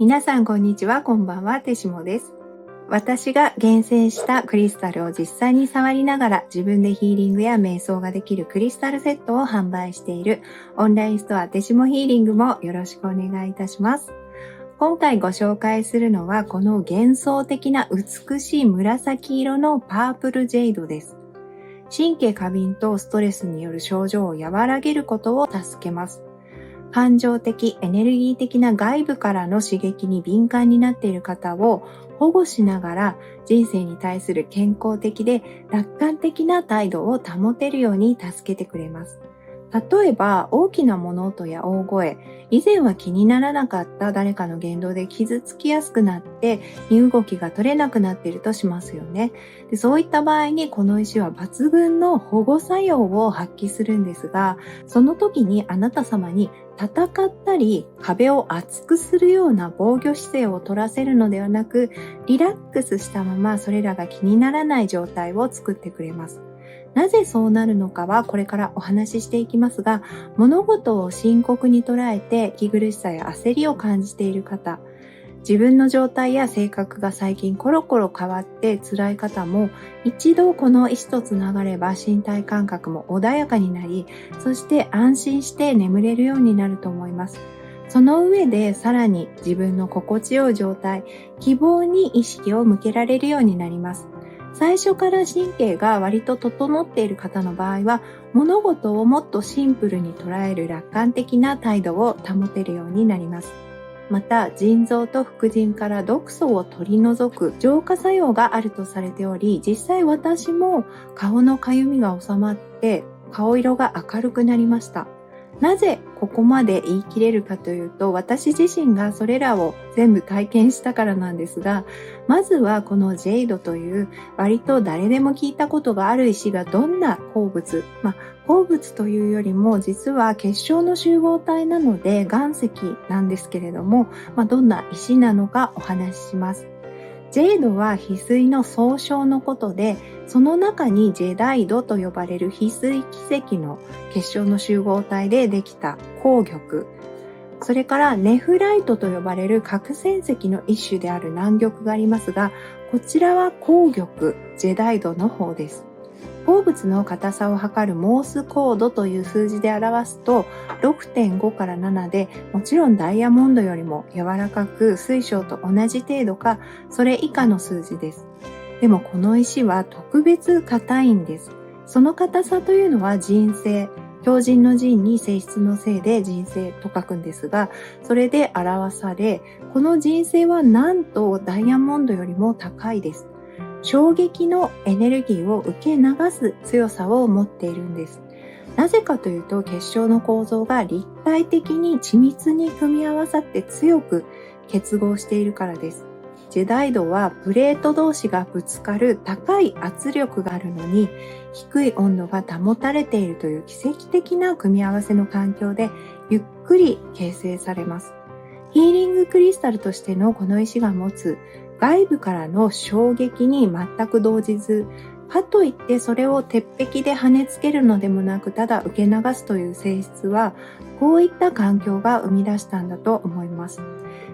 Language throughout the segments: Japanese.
皆さんこんにちは、こんばんは、てしもです。私が厳選したクリスタルを実際に触りながら自分でヒーリングや瞑想ができるクリスタルセットを販売しているオンラインストアてしもヒーリングもよろしくお願いいたします。今回ご紹介するのはこの幻想的な美しい紫色のパープルジェイドです。神経過敏とストレスによる症状を和らげることを助けます。感情的、エネルギー的な外部からの刺激に敏感になっている方を保護しながら人生に対する健康的で楽観的な態度を保てるように助けてくれます。例えば大きな物音や大声、以前は気にならなかった誰かの言動で傷つきやすくなって身動きが取れなくなっているとしますよね。で、そういった場合にこの石は抜群の保護作用を発揮するんですが、その時にあなた様に戦ったり壁を厚くするような防御姿勢を取らせるのではなく、リラックスしたままそれらが気にならない状態を作ってくれます。なぜそうなるのかはこれからお話ししていきますが、物事を深刻に捉えて息苦しさや焦りを感じている方、自分の状態や性格が最近コロコロ変わって辛い方も、一度この石とつながれば身体感覚も穏やかになり、そして安心して眠れるようになると思います。その上でさらに自分の心地よい状態、希望に意識を向けられるようになります。最初から神経が割と整っている方の場合は、物事をもっとシンプルに捉える楽観的な態度を保てるようになります。また、腎臓と副腎から毒素を取り除く浄化作用があるとされており、実際私も顔のかゆみが収まって顔色が明るくなりました。なぜここまで言い切れるかというと、私自身がそれらを全部体験したからなんですが、まずはこのジェイドという割と誰でも聞いたことがある石がどんな鉱物、鉱物というよりも実は結晶の集合体なので岩石なんですけれども、どんな石なのかお話しします。ジェードは翡翠の総称のことで、その中にジェダイトと呼ばれる翡翠輝石の結晶の集合体でできた鉱玉、それからネフライトと呼ばれる核潜石の一種である南玉がありますが、こちらは鉱玉、ジェダイトの方です。鉱物の硬さを測るモースコードという数字で表すと 6.5 から7で、もちろんダイヤモンドよりも柔らかく水晶と同じ程度かそれ以下の数字です。でもこの石は特別硬いんです。その硬さというのは腎性、強靭の腎に性質の性で腎性と書くんですが、それで表され、この腎性はなんとダイヤモンドよりも高いです。衝撃のエネルギーを受け流す強さを持っているんです。なぜかというと、結晶の構造が立体的に緻密に組み合わさって強く結合しているからです。ジェダイドはプレート同士がぶつかる高い圧力があるのに、低い温度が保たれているという奇跡的な組み合わせの環境でゆっくり形成されます。ヒーリングクリスタルとしてのこの石が持つ外部からの衝撃に全く動じず、かといってそれを鉄壁で跳ねつけるのでもなく、ただ受け流すという性質は、こういった環境が生み出したんだと思います。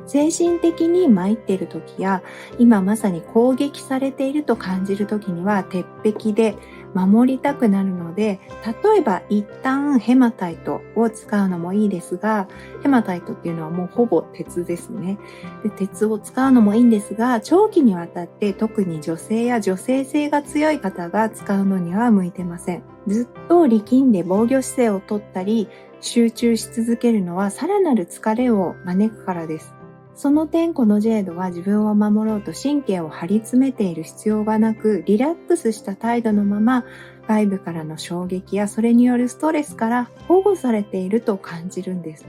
精神的に参っている時や、今まさに攻撃されていると感じる時には、鉄壁で守りたくなるので、例えば一旦ヘマタイトを使うのもいいですが、ヘマタイトっていうのはもうほぼ鉄ですね。で、鉄を使うのもいいんですが、長期にわたって特に女性や女性性が強い方が使うのには向いてません。ずっと力んで防御姿勢を取ったり、集中し続けるのはさらなる疲れを招くからです。その点、このジェードは自分を守ろうと神経を張り詰めている必要がなく、リラックスした態度のまま、外部からの衝撃やそれによるストレスから保護されていると感じるんです。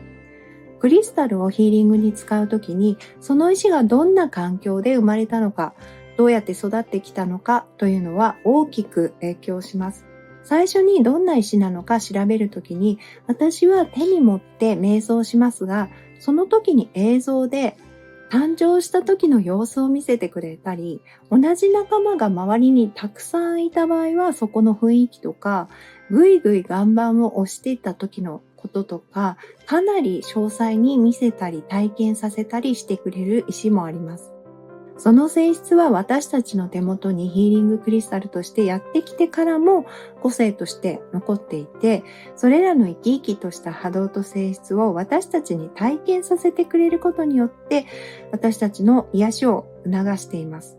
クリスタルをヒーリングに使うときに、その石がどんな環境で生まれたのか、どうやって育ってきたのかというのは大きく影響します。最初にどんな石なのか調べるときに、私は手に持って瞑想しますが、その時に映像で誕生した時の様子を見せてくれたり、同じ仲間が周りにたくさんいた場合は、そこの雰囲気とか、ぐいぐい岩盤を押していった時のこととか、かなり詳細に見せたり体験させたりしてくれる石もあります。その性質は私たちの手元にヒーリングクリスタルとしてやってきてからも個性として残っていて、それらの生き生きとした波動と性質を私たちに体験させてくれることによって、私たちの癒しを促しています。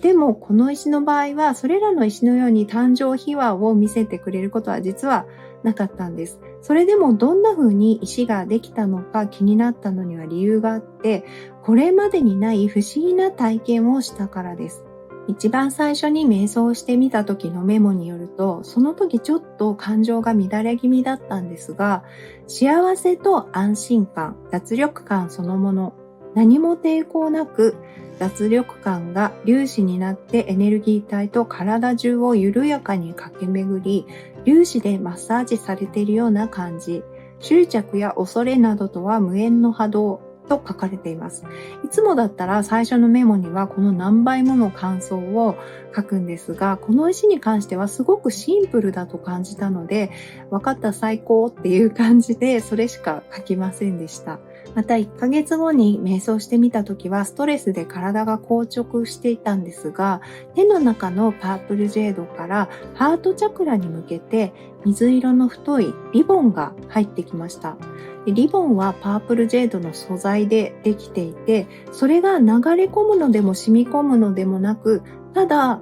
でもこの石の場合は、それらの石のように誕生秘話を見せてくれることは実はなかったんです。それでもどんな風に石ができたのか気になったのには理由があって、これまでにない不思議な体験をしたからです。一番最初に瞑想してみた時のメモによると、その時ちょっと感情が乱れ気味だったんですが、幸せと安心感、脱力感そのもの、何も抵抗なく脱力感が粒子になってエネルギー体と体中を緩やかに駆け巡り、粒子でマッサージされているような感じ、執着や恐れなどとは無縁の波動と書かれています。いつもだったら最初のメモにはこの何倍もの感想を書くんですが、この石に関してはすごくシンプルだと感じたので、分かった最高っていう感じでそれしか書きませんでした。また1ヶ月後に瞑想してみた時はストレスで体が硬直していたんですが、手の中のパープルジェードからハートチャクラに向けて水色の太いリボンが入ってきました。リボンはパープルジェードの素材でできていて、それが流れ込むのでも染み込むのでもなく、ただ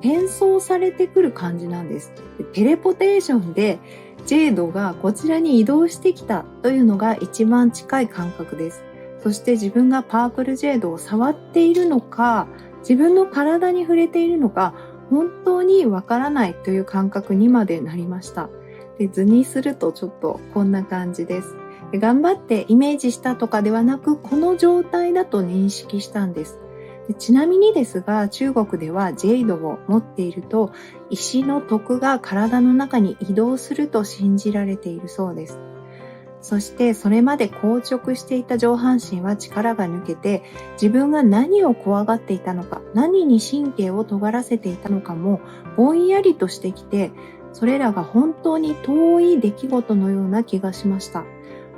転送されてくる感じなんです。テレポテーションでジェードがこちらに移動してきたというのが一番近い感覚です。そして自分がパープルジェードを触っているのか、自分の体に触れているのか、本当にわからないという感覚にまでなりました。で、図にするとちょっとこんな感じです。で、頑張ってイメージしたとかではなく、この状態だと認識したんです。で、ちなみにですが、中国ではジェイドを持っていると、石の徳が体の中に移動すると信じられているそうです。そしてそれまで硬直していた上半身は力が抜けて、自分が何を怖がっていたのか、何に神経を尖らせていたのかもぼんやりとしてきて、それらが本当に遠い出来事のような気がしました。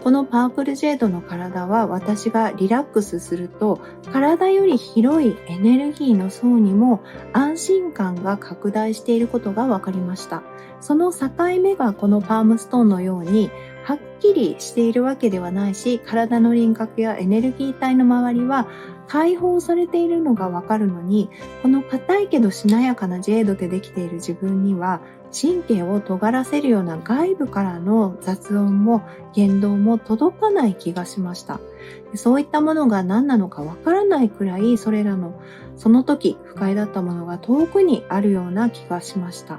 このパープルジェードの体は、私がリラックスすると体より広いエネルギーの層にも安心感が拡大していることが分かりました。その境目がこのパームストーンのようにはっきりしているわけではないし、体の輪郭やエネルギー体の周りは解放されているのがわかるのに、この硬いけどしなやかなジェードでできている自分には、神経を尖らせるような外部からの雑音も言動も届かない気がしました。そういったものが何なのかわからないくらい、それらのその時不快だったものが遠くにあるような気がしました。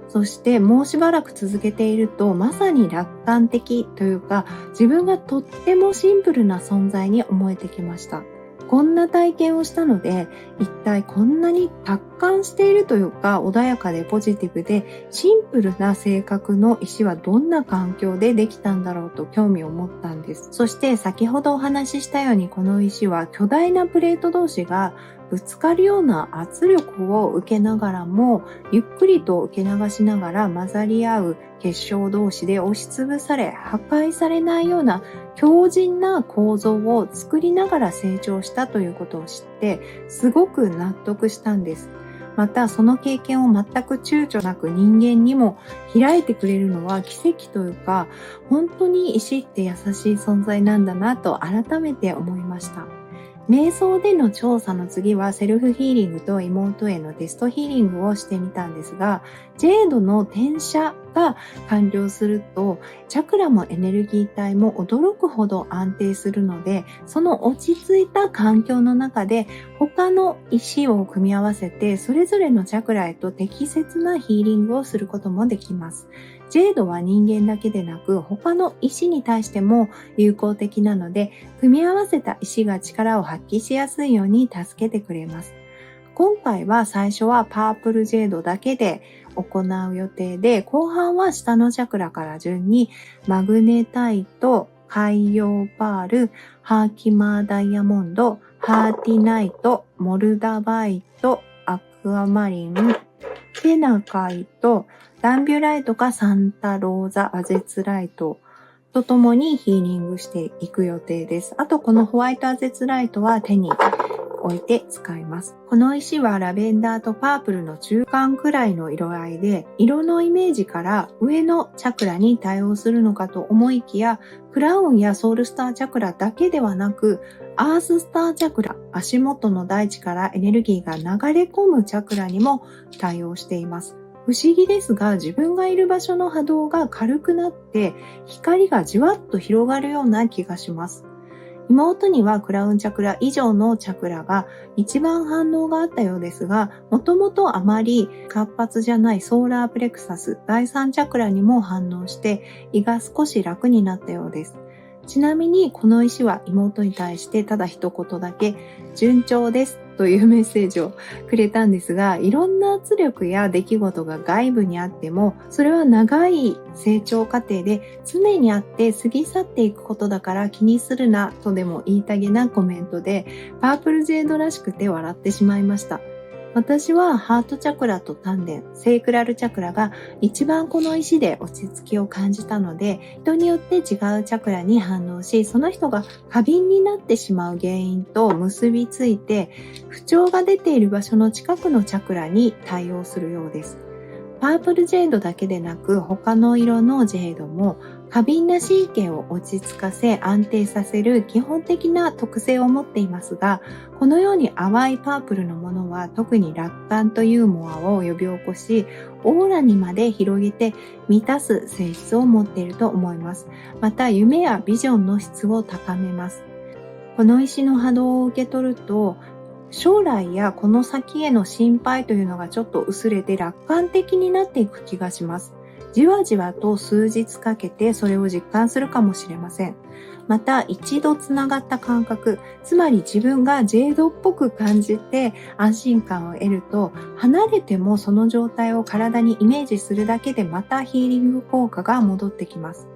そしてもうしばらく続けていると、まさに楽観的というか、自分がとってもシンプルな存在に思えてきました。こんな体験をしたので、一体こんなに達観しているというか、穏やかでポジティブでシンプルな性格の石はどんな環境でできたんだろうと興味を持ったんです。そして先ほどお話ししたように、この石は巨大なプレート同士がぶつかるような圧力を受けながらも、ゆっくりと受け流しながら混ざり合う結晶同士で押しつぶされ、破壊されないような強靭な構造を作りながら成長したということを知って、すごく納得したんです。またその経験を全く躊躇なく人間にも開いてくれるのは奇跡というか、本当に石って優しい存在なんだなと改めて思いました。瞑想での調査の次はセルフヒーリングと妹へのテストヒーリングをしてみたんですが、ジェードの転写が完了すると、チャクラもエネルギー体も驚くほど安定するので、その落ち着いた環境の中で他の石を組み合わせて、それぞれのチャクラへと適切なヒーリングをすることもできます。ジェードは人間だけでなく他の石に対しても有効的なので、組み合わせた石が力を発揮しやすいように助けてくれます。今回は最初はパープルジェードだけで行う予定で、後半は下のチャクラから順にマグネタイト、海洋パール、ハーキマーダイヤモンド、ハーティナイト、モルダバイト、アクアマリン、フェナカイト、ダンビュライトかサンタローザアゼツライト、とともにヒーリングしていく予定です。あとこのホワイトアゼツライトは手に置いて使います。この石はラベンダーとパープルの中間くらいの色合いで、色のイメージから上のチャクラに対応するのかと思いきや、クラウンやソウルスターチャクラだけではなく、アーススターチャクラ、足元の大地からエネルギーが流れ込むチャクラにも対応しています。不思議ですが、自分がいる場所の波動が軽くなって、光がじわっと広がるような気がします。妹にはクラウンチャクラ以上のチャクラが一番反応があったようですが、もともとあまり活発じゃないソーラープレクサス第3チャクラにも反応して胃が少し楽になったようです。ちなみにこの石は妹に対してただ一言だけ順調ですというメッセージをくれたんですが、いろんな圧力や出来事が外部にあっても、それは長い成長過程で常にあって過ぎ去っていくことだから気にするなとでも言いたげなコメントで、パープルジェイドらしくて笑ってしまいました。私はハートチャクラと丹田、セイクラルチャクラが一番この石で落ち着きを感じたので、人によって違うチャクラに反応し、その人が過敏になってしまう原因と結びついて、不調が出ている場所の近くのチャクラに対応するようです。パープルジェイドだけでなく、他の色のジェイドも過敏な神経を落ち着かせ安定させる基本的な特性を持っていますが、このように淡いパープルのものは特に楽観とユーモアを呼び起こし、オーラにまで広げて満たす性質を持っていると思います。また夢やビジョンの質を高めます。この石の波動を受け取ると、将来やこの先への心配というのがちょっと薄れて楽観的になっていく気がします。じわじわと数日かけてそれを実感するかもしれません。また一度つながった感覚、つまり自分がジェードっぽく感じて安心感を得ると、離れてもその状態を体にイメージするだけでまたヒーリング効果が戻ってきます。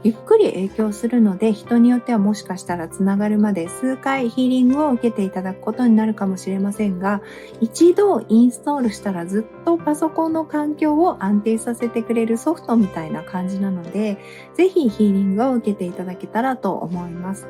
ゆっくり影響するので、人によってはもしかしたらつながるまで数回ヒーリングを受けていただくことになるかもしれませんが、一度インストールしたらずっとパソコンの環境を安定させてくれるソフトみたいな感じなので、ぜひヒーリングを受けていただけたらと思います。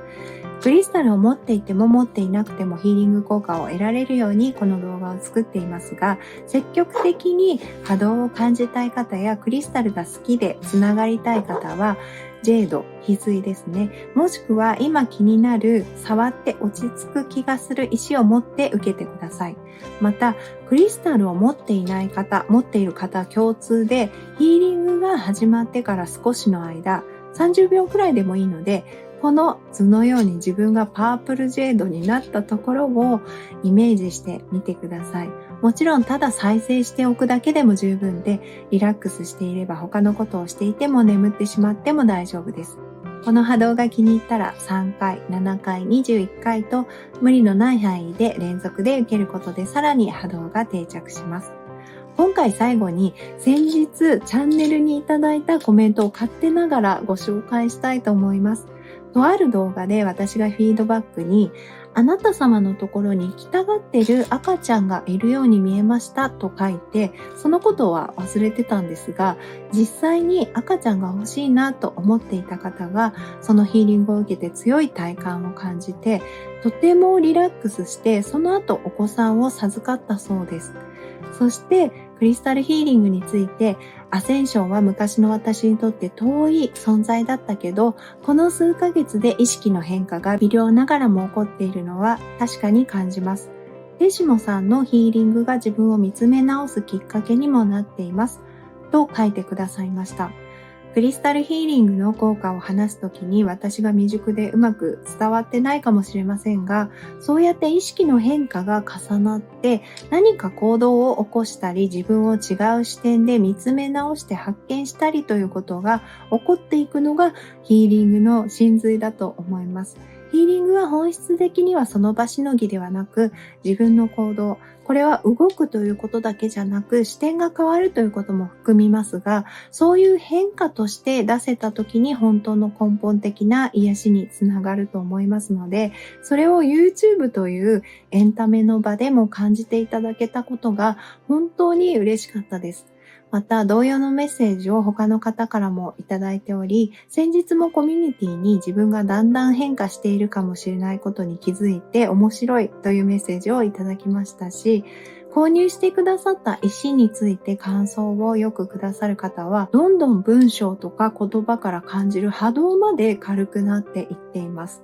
クリスタルを持っていても持っていなくてもヒーリング効果を得られるようにこの動画を作っていますが、積極的に波動を感じたい方やクリスタルが好きでつながりたい方は、ジェード、翡翠ですね。もしくは今気になる触って落ち着く気がする石を持って受けてください。また、クリスタルを持っていない方、持っている方共通でヒーリングが始まってから少しの間、30秒くらいでもいいので、この図のように自分がパープルジェードになったところをイメージしてみてください。もちろんただ再生しておくだけでも十分で、リラックスしていれば他のことをしていても眠ってしまっても大丈夫です。この波動が気に入ったら3回、7回、21回と無理のない範囲で連続で受けることでさらに波動が定着します。今回最後に先日チャンネルにいただいたコメントを勝手ながらご紹介したいと思います。とある動画で私がフィードバックに、あなた様のところに行きたがっている赤ちゃんがいるように見えましたと書いて、そのことは忘れてたんですが、実際に赤ちゃんが欲しいなと思っていた方が、そのヒーリングを受けて強い体感を感じて、とてもリラックスして、その後お子さんを授かったそうです。そしてクリスタルヒーリングについて、アセンションは昔の私にとって遠い存在だったけど、この数ヶ月で意識の変化が微量ながらも起こっているのは確かに感じます。てしもさんのヒーリングが自分を見つめ直すきっかけにもなっています。と書いてくださいました。クリスタルヒーリングの効果を話すときに私が未熟でうまく伝わってないかもしれませんが、そうやって意識の変化が重なって何か行動を起こしたり自分を違う視点で見つめ直して発見したりということが起こっていくのがヒーリングの真髄だと思います。ヒーリングは本質的にはその場しのぎではなく自分の行動、これは動くということだけじゃなく視点が変わるということも含みますが、そういう変化として出せた時に本当の根本的な癒しにつながると思いますので、それを YouTube というエンタメの場でも感じていただけたことが本当に嬉しかったです。また同様のメッセージを他の方からもいただいており、先日もコミュニティに自分がだんだん変化しているかもしれないことに気づいて面白いというメッセージをいただきましたし、購入してくださった石について感想をよくくださる方は、どんどん文章とか言葉から感じる波動まで軽くなっていっています。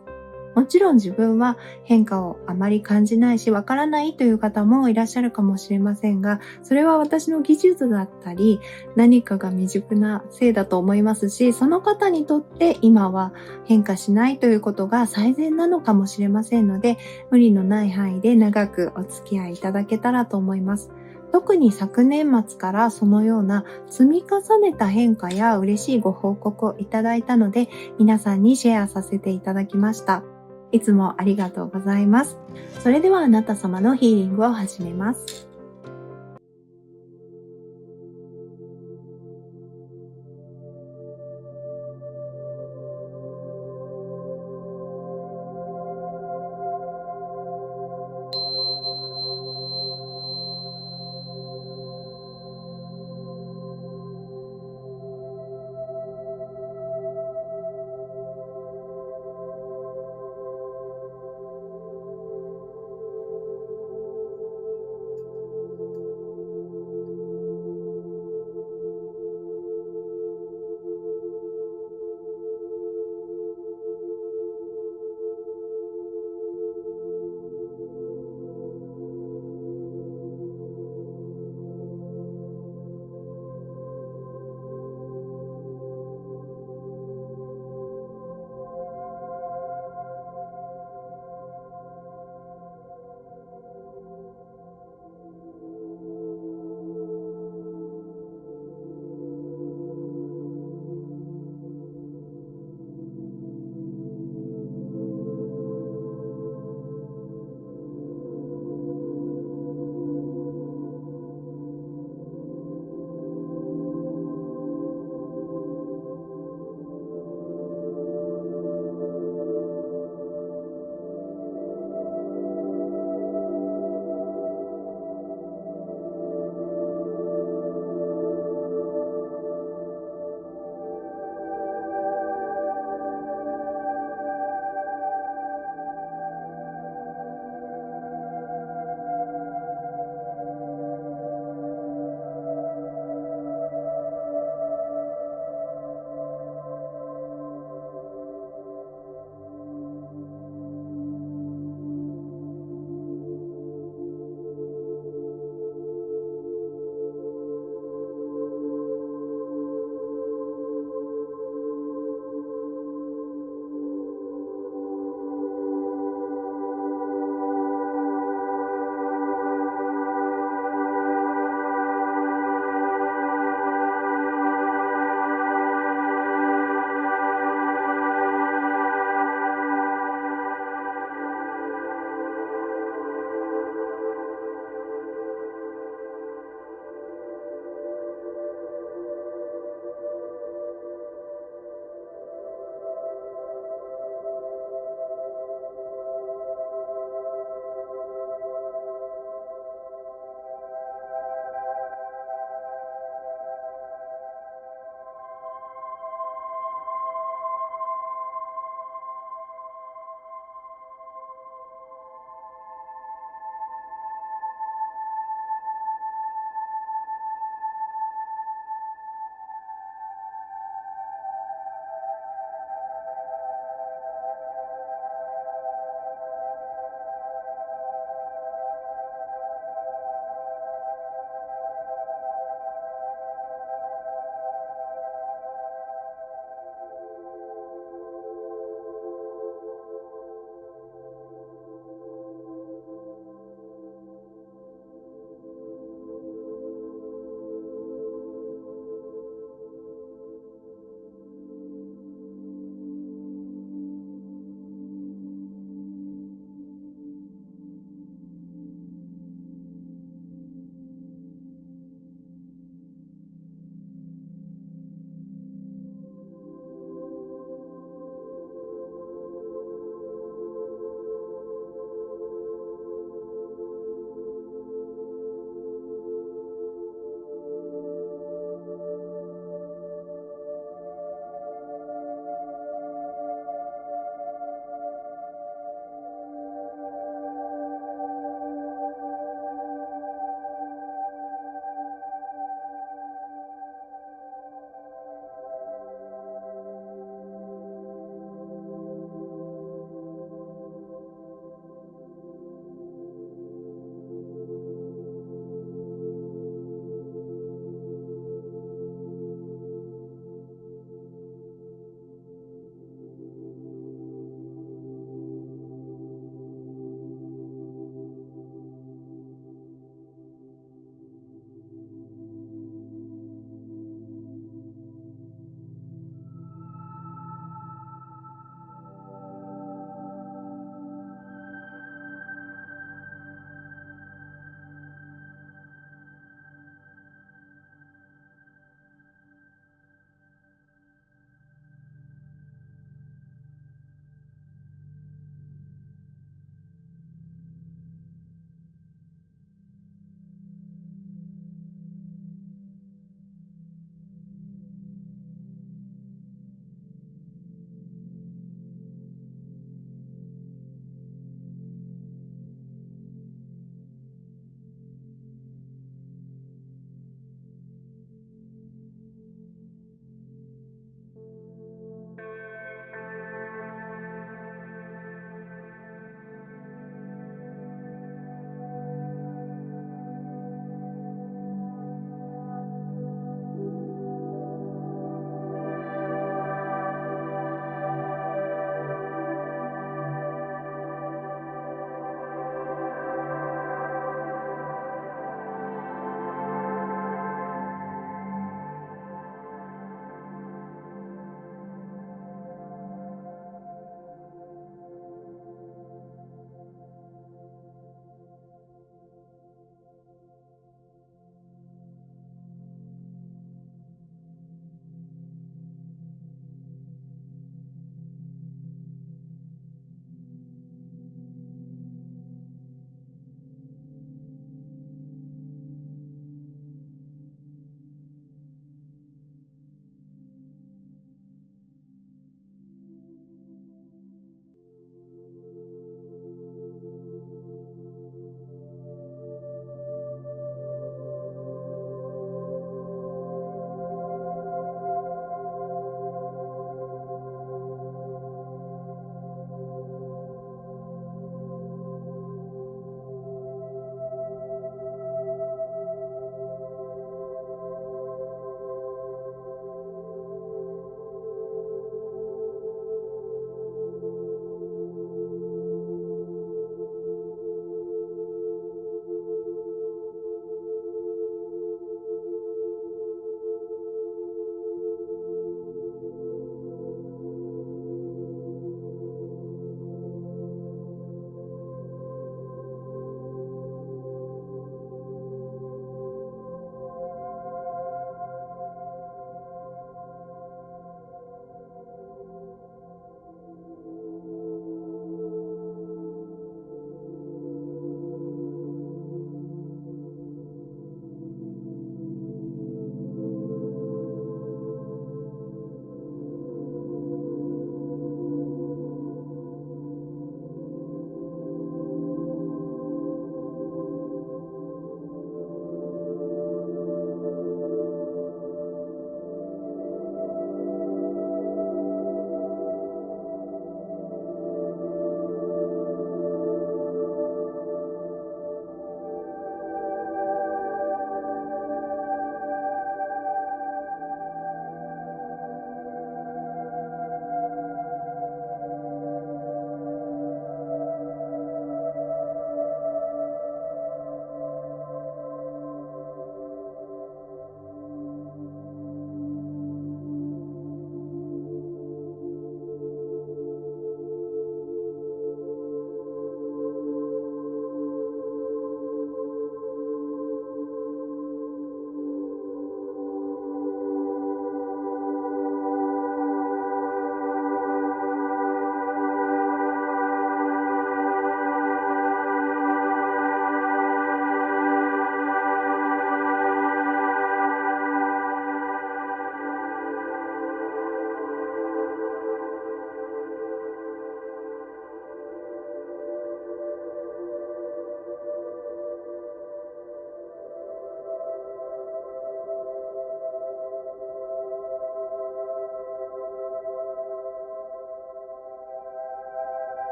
もちろん自分は変化をあまり感じないしわからないという方もいらっしゃるかもしれませんが、それは私の技術だったり何かが未熟なせいだと思いますし、その方にとって今は変化しないということが最善なのかもしれませんので、無理のない範囲で長くお付き合いいただけたらと思います。特に昨年末からそのような積み重ねた変化や嬉しいご報告をいただいたので、皆さんにシェアさせていただきました。いつもありがとうございます。それではあなた様のヒーリングを始めます。